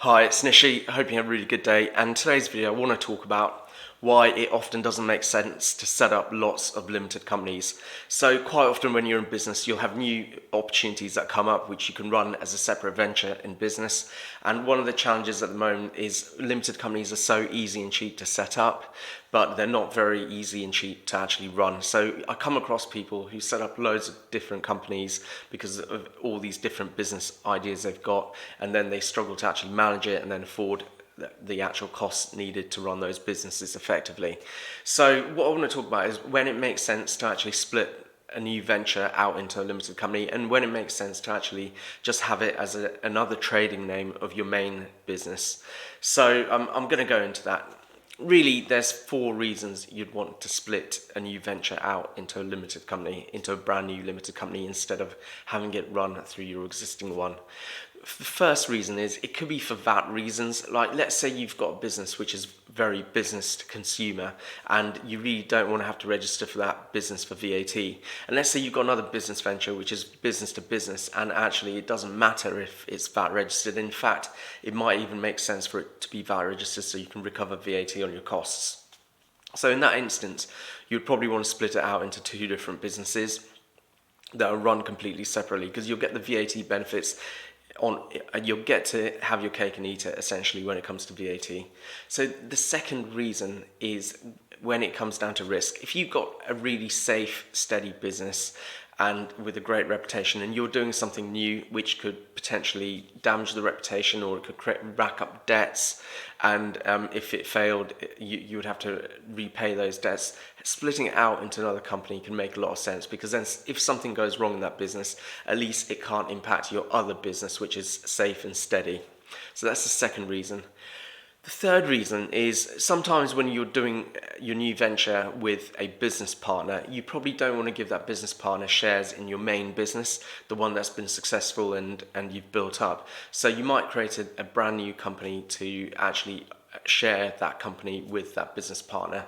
Hi, it's Nishi. Hope you have a really good day. And today's video, I want to talk about why it often doesn't make sense to set up lots of limited companies. So quite often when you're in business, you'll have new opportunities that come up which you can run as a separate venture in business. And one of the challenges at the moment is limited companies are so easy and cheap to set up, but they're not very easy and cheap to actually run. So I come across people who set up loads of different companies because of all these different business ideas they've got, and then they struggle to actually manage it and then afford the actual costs needed to run those businesses effectively. So what I want to talk about is when it makes sense to actually split a new venture out into a limited company, and when it makes sense to actually just have it as another trading name of your main business. So I'm going to go into that. Really, there's 4 reasons you'd want to split a new venture out into a limited company, into a brand new limited company, instead of having it run through your existing one. The first reason is it could be for VAT reasons. Like, let's say you've got a business which is very business to consumer and you really don't want to have to register for that business for VAT. And let's say you've got another business venture which is business to business, and actually it doesn't matter if it's VAT registered. In fact, it might even make sense for it to be VAT registered so you can recover VAT on your costs. So in that instance, you'd probably want to split it out into 2 different businesses that are run completely separately, because you'll get the VAT benefits you'll get to have your cake and eat it essentially when it comes to VAT. So the second reason is when it comes down to risk. If you've got a really safe, steady business and with a great reputation, and you're doing something new which could potentially damage the reputation, or it could rack up debts, and if it failed, you would have to repay those debts, splitting it out into another company can make a lot of sense, because then if something goes wrong in that business, at least it can't impact your other business which is safe and steady. So that's the second reason. The third reason is sometimes when you're doing your new venture with a business partner, you probably don't want to give that business partner shares in your main business, the one that's been successful and you've built up. So you might create a brand new company to actually share that company with that business partner.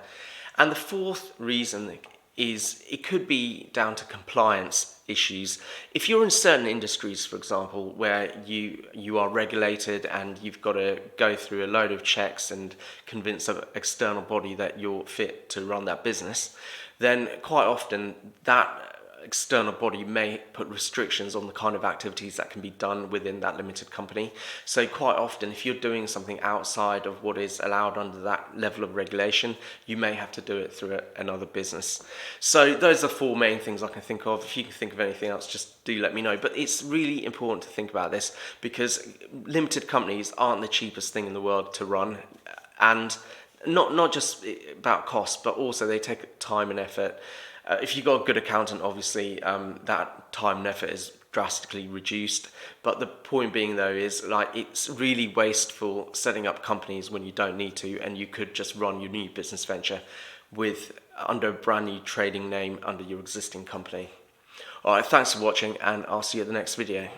And the fourth reason is it could be down to compliance issues. If you're in certain industries, for example, where you are regulated and you've got to go through a load of checks and convince an external body that you're fit to run that business, then quite often that external body may put restrictions on the kind of activities that can be done within that limited company. So quite often, if you're doing something outside of what is allowed under that level of regulation, you may have to do it through another business. So those are 4 main things I can think of. If you can think of anything else, just do let me know. But it's really important to think about this, because limited companies aren't the cheapest thing in the world to run, and not just about cost, but also they take time and effort. If you've got a good accountant, obviously that time and effort is drastically reduced. But the point being, though, is like it's really wasteful setting up companies when you don't need to, and you could just run your new business venture under a brand new trading name under your existing company. All right, thanks for watching, and I'll see you at the next video.